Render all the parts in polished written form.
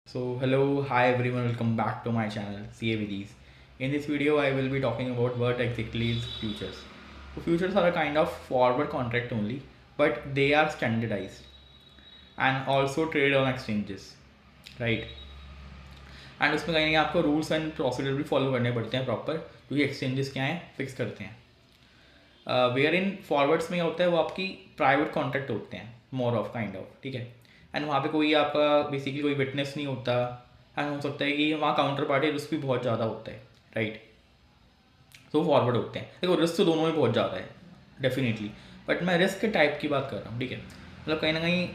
So hello, hi everyone, welcome back to my channel CA Vidis. In this video, I will be talking about what exactly is futures. So futures are a kind of forward contract only, but they are standardized and also traded on exchanges, right? And उसमें कहीं ना आपको rules and procedure भी follow करने पड़ते हैं proper, क्योंकि exchanges क्या हैं फिक्स करते हैं। वेयर इन फॉरवर्ड्स में होता है वो आपकी प्राइवेट कॉन्ट्रैक्ट होते हैं, मोर ऑफ काइंड ऑफ, ठीक है। एंड वहाँ पे कोई आपका बेसिकली कोई विटनेस नहीं होता। एंड हो सकता है कि वहाँ काउंटर पार्टी रिस्क भी बहुत ज़्यादा होता है, राइट। तो फॉरवर्ड होते हैं, देखो रिस्क तो दोनों में बहुत ज़्यादा है डेफिनेटली, बट मैं रिस्क के टाइप की बात कर रहा हूँ, ठीक है। मतलब कहीं ना कहीं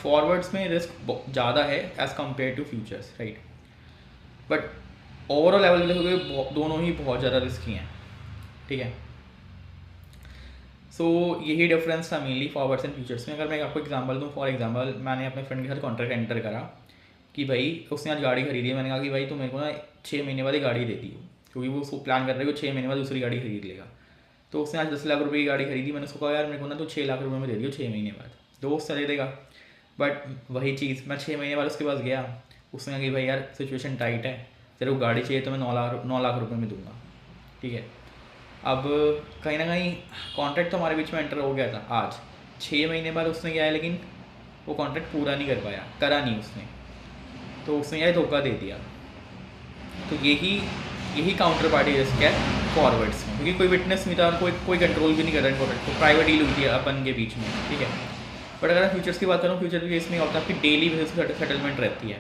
फॉरवर्ड्स में रिस्क ज़्यादा है as compared to futures, right. But overall level पे देखोगे दोनों ही बहुत ज़्यादा रिस्की हैं, ठीक है। सो यही डिफरेंस था मेनली फॉरवर्ड्स एंड फ्यूचर्स में। अगर मैं आपको एग्जांपल दूँ, फॉर एग्जांपल मैंने अपने फ्रेंड के साथ कॉन्ट्रैक्ट एंटर करा कि भाई उसने आज गाड़ी खरीदी है। मैंने कहा कि भाई तो मेरे को ना 6 महीने बाद ही गाड़ी देती हो, क्योंकि वो उसको प्लान कर रहा है कि 6 महीने बाद दूसरी गाड़ी खरीद लेगा। तो उसने आज 10 लाख रुपए की गाड़ी खरीदी। मैंने उसको कहा यार मेरे को ना तो 6 लाख रुपए में दे दियो 6 महीने बाद, तो वो उससे दे देगा। बट वही चीज़ मैं 6 महीने बाद उसके पास गया, उसने कहा कि भाई यार सिचुएशन टाइट है, तेरे को गाड़ी चाहिए तो मैं 9 लाख रुपए में दूंगा, ठीक है। अब कहीं ना कहीं कॉन्ट्रैक्ट तो हमारे बीच में एंटर हो गया था। आज 6 महीने बाद उसने क्या है, लेकिन वो कॉन्ट्रैक्ट पूरा नहीं कर पाया, करा नहीं उसने, तो उसने यह धोखा दे दिया। तो यही यही काउंटर पार्टी रिस्क है फॉरवर्ड्स में, क्योंकि कोई विटनेस नहीं था, कोई कंट्रोल भी नहीं कर रहा है कॉन्ट्रैक्ट को, प्राइवेट डील हुई थी अपन के बीच में, ठीक है। बट अगर मैं फ्यूचर्स की बात करूँ, फ्यूचर के केस में होता है आपकी डेली बेसिस पर सेटलमेंट रहती है,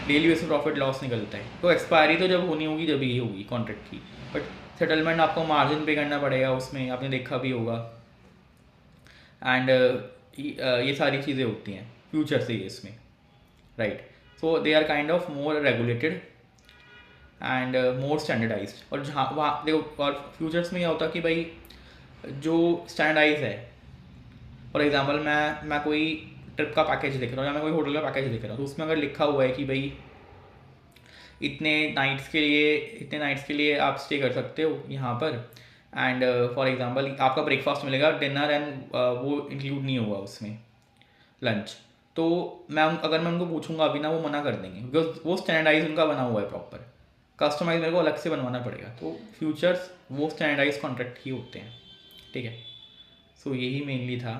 डेली बेसिस प्रॉफिट लॉस निकलता है। तो एक्सपायरी तो जब होनी होगी जब ही होगी कॉन्ट्रैक्ट की, बट सेटलमेंट आपको मार्जिन पे करना पड़ेगा उसमें, आपने देखा भी होगा। एंड ये सारी चीज़ें होती हैं फ्यूचर से इसमें, right. So they are kind of more regulated and more standardised. और जहाँ वहाँ देखो, और फ्यूचर्स में क्या होता है कि भाई जो स्टैंडर्डाइज है, फॉर एग्जांपल मैं कोई ट्रिप का पैकेज देख रहा हूँ या मैं कोई होटल का पैकेज देख रहा हूँ, तो उसमें अगर लिखा हुआ है कि भाई इतने नाइट्स के लिए आप स्टे कर सकते हो यहाँ पर, एंड फॉर एग्जांपल आपका ब्रेकफास्ट मिलेगा, डिनर एंड वो इंक्लूड नहीं होगा उसमें, लंच। तो अगर मैं उनको पूछूंगा अभी ना, वो मना कर देंगे, बिकॉज वो स्टैंडर्डाइज उनका बना हुआ है प्रॉपर। कस्टमाइज मेरे को अलग से बनवाना पड़ेगा। तो फ्यूचर्स वो स्टैंडर्डाइज कॉन्ट्रैक्ट ही होते हैं, ठीक है। सो यही मेनली था।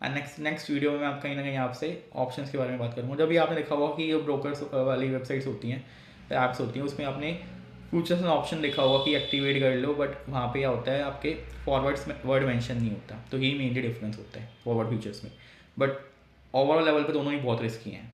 एंड नेक्स्ट वीडियो में मैं आप कहीं ना कहीं आपसे ऑप्शंस के बारे में बात करूँगा। जब भी आपने देखा होगा कि ये ब्रोकर्स वाली वेबसाइट्स होती हैं, ऐप्स होती हैं, उसमें आपने फ्यूचर्स में ऑप्शन देखा होगा कि एक्टिवेट कर लो, बट वहाँ पे क्या होता है आपके फॉरवर्ड्स में वर्ड मेंशन नहीं होता। तो यही मेनली डिफरेंस होता है फॉरवर्ड फ्यूचर्स में। बट ओवरऑल लेवल पे दोनों ही बहुत रिस्की हैं।